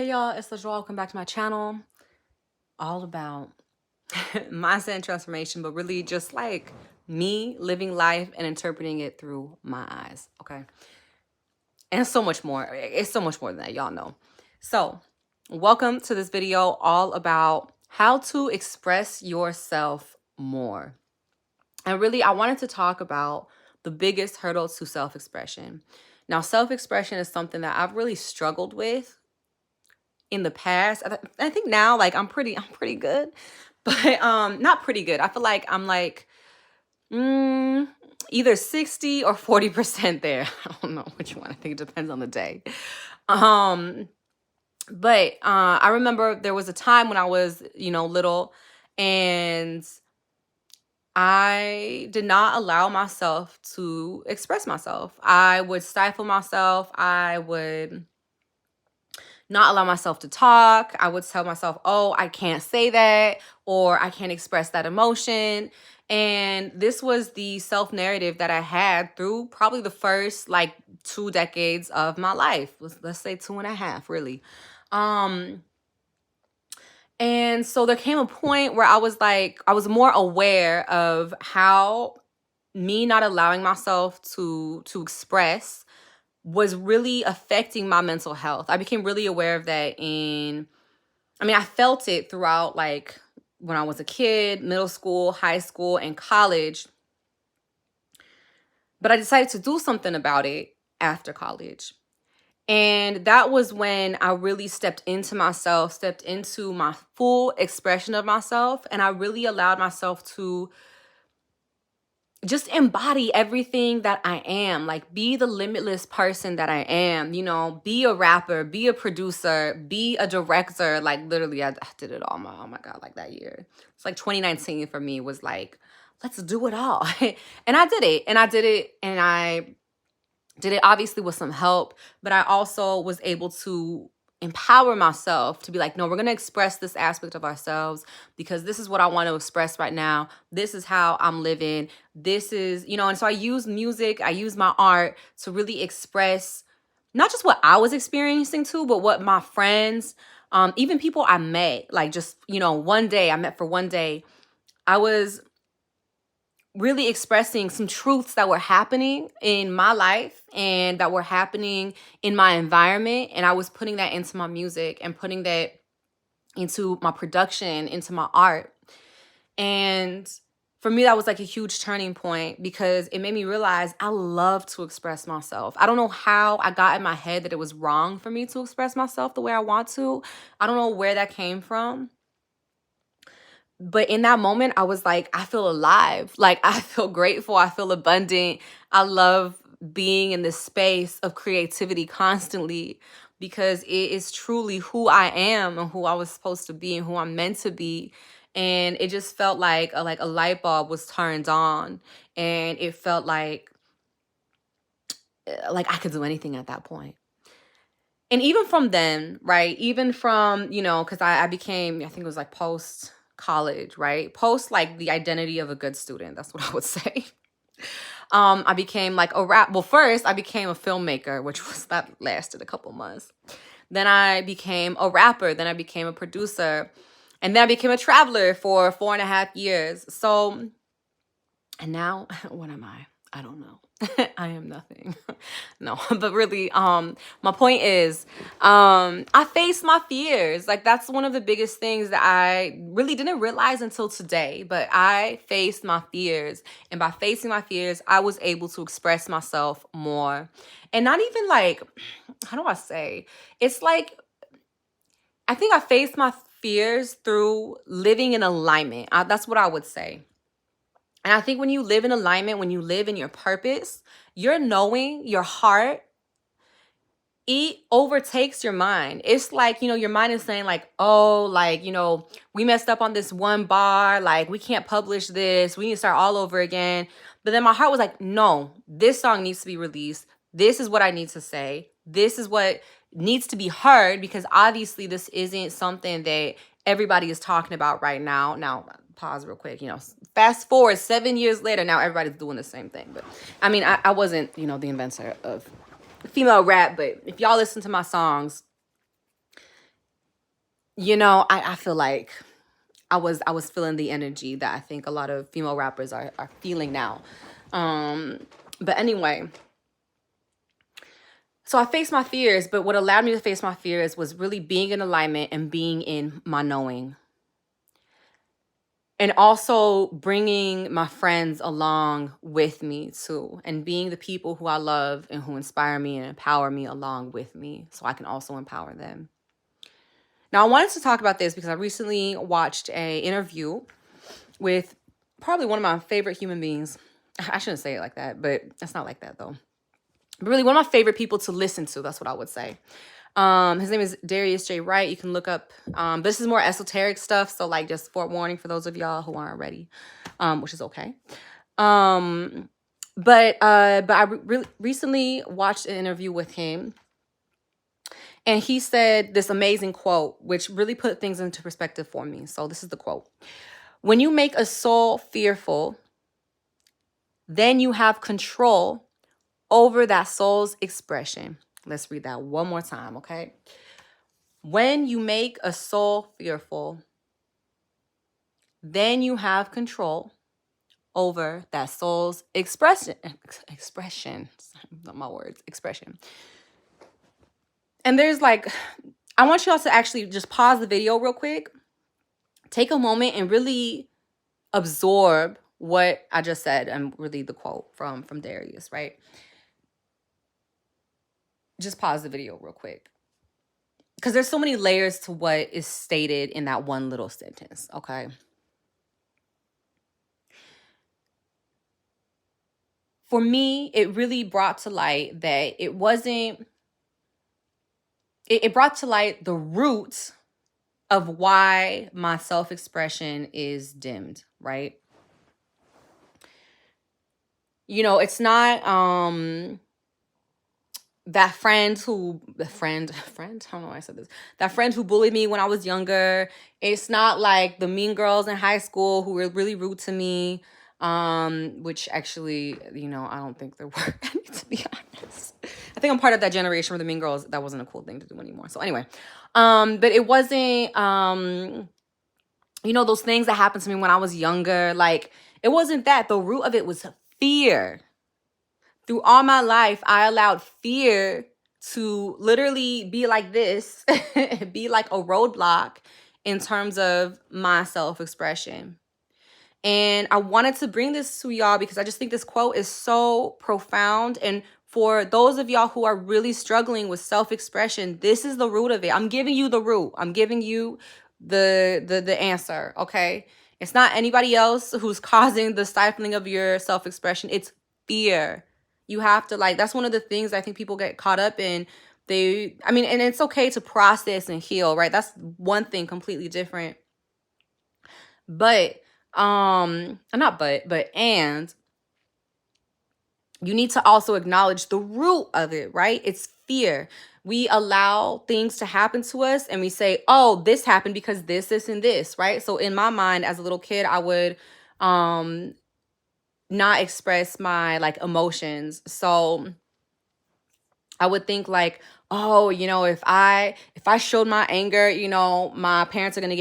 Hey y'all, it's LaJoie. Welcome back to my channel. All about mindset and transformation, but really just like me living life and interpreting it through my eyes, okay? And so much more. It's so much more than that, y'all know. So, welcome to this video all about how to express yourself more. And really, I wanted to talk about the biggest hurdle to self-expression. Now, self-expression is something that I've really struggled with in the past. I think now like I'm pretty good. But not pretty good. I feel like I'm like either 60 or 40% there. I don't know which one. I think it depends on the day. But I remember there was a time when I was, little, and I did not allow myself to express myself. I would stifle myself. I would not allow myself to talk. I would tell myself, oh, I can't say that, or I can't express that emotion. And this was the self-narrative that I had through probably the first like 2 decades of my life. Let's say 2.5, really. And so there came a point where I was more aware of how me not allowing myself to express was really affecting my mental health. I became really aware of that I felt it throughout like when I was a kid, middle school, high school, and college. But I decided to do something about it after college. And that was when I really stepped into myself, stepped into my full expression of myself, and I really allowed myself to just embody everything that I am, like be the limitless person that I am, be a rapper, be a producer, be a director. Like literally I did it all. Oh my God, like that year. It's like 2019 for me was like, let's do it all. And I did it. And I did it obviously with some help, but I also was able to empower myself to be like, no, we're going to express this aspect of ourselves because this is what I want to express right now. This is how I'm living. This is, and so I use music, I use my art to really express not just what I was experiencing too, but what my friends, even people I met, like just, one day, I met for one day, I was really expressing some truths that were happening in my life and that were happening in my environment. And I was putting that into my music and putting that into my production, into my art. And for me, that was like a huge turning point because it made me realize I love to express myself. I don't know how I got in my head that it was wrong for me to express myself the way I want to. I don't know where that came from. But in that moment, I was like, I feel alive. Like, I feel grateful. I feel abundant. I love being in this space of creativity constantly because it is truly who I am and who I was supposed to be and who I'm meant to be. And it just felt like a light bulb was turned on. And it felt like I could do anything at that point. And even from then, right? Even from, because I became, I think it was like post college, right? Post like the identity of a good student. That's what I would say. I became like first I became a filmmaker, that lasted a couple months. Then I became a rapper. Then I became a producer. And then I became a traveler for 4.5 years. So, and now what am I? I don't know. I am nothing. No, but really, my point is, I face my fears. Like that's one of the biggest things that I really didn't realize until today, but I faced my fears. And by facing my fears, I was able to express myself more. And not even like, how do I say? It's like, I think I faced my fears through living in alignment. That's what I would say. And I think when you live in alignment, when you live in your purpose, your knowing, your heart, it overtakes your mind. It's like, your mind is saying like, oh, like, we messed up on this one bar. Like, we can't publish this. We need to start all over again. But then my heart was like, no, this song needs to be released. This is what I need to say. This is what needs to be heard because obviously this isn't something that everybody is talking about right now. Now, pause real quick, fast forward 7 years later, now everybody's doing the same thing. But I wasn't, the inventor of female rap, but if y'all listen to my songs, I feel like I was feeling the energy that I think a lot of female rappers are feeling now. But anyway, so I faced my fears, but what allowed me to face my fears was really being in alignment and being in my knowing. And also bringing my friends along with me too, and being the people who I love and who inspire me and empower me along with me so I can also empower them. Now, I wanted to talk about this because I recently watched a interview with probably one of my favorite human beings. I shouldn't say it like that, but it's not like that though. But really one of my favorite people to listen to, that's what I would say. His name is Darius Wright. You can look up, this is more esoteric stuff. So like just forewarning for those of y'all who aren't ready, which is okay. But I recently watched an interview with him, and he said this amazing quote, which really put things into perspective for me. So this is the quote. When you make a soul fearful, then you have control over that soul's expression. Let's read that one more time, okay? When you make a soul fearful, then you have control over that soul's expression. Not my words, expression. And there's like, I want y'all to actually just pause the video real quick. Take a moment and really absorb what I just said and really the quote from Darius, right? Just pause the video real quick. Because there's so many layers to what is stated in that one little sentence, okay? For me, it really brought to light that it wasn't, it brought to light the root of why my self-expression is dimmed, right? It's not that friend, I don't know why I said this. That friend who bullied me when I was younger. It's not like the mean girls in high school who were really rude to me. Which actually, I don't think there were any, to be honest. I think I'm part of that generation where the mean girls, that wasn't a cool thing to do anymore. So anyway, but it wasn't, those things that happened to me when I was younger. Like, it wasn't that. The root of it was fear. Through all my life, I allowed fear to literally be like this, be like a roadblock in terms of my self-expression. And I wanted to bring this to y'all because I just think this quote is so profound. And for those of y'all who are really struggling with self-expression, this is the root of it. I'm giving you the root. I'm giving you the answer, okay? It's not anybody else who's causing the stifling of your self-expression. It's fear. You have to, that's one of the things I think people get caught up in. And it's okay to process and heal, right? That's one thing completely different. But, and you need to also acknowledge the root of it, right? It's fear. We allow things to happen to us and we say, oh, this happened because this, and this, right? So in my mind, as a little kid, I would, not express my emotions. So I would think oh, if I showed my anger, my parents are going to get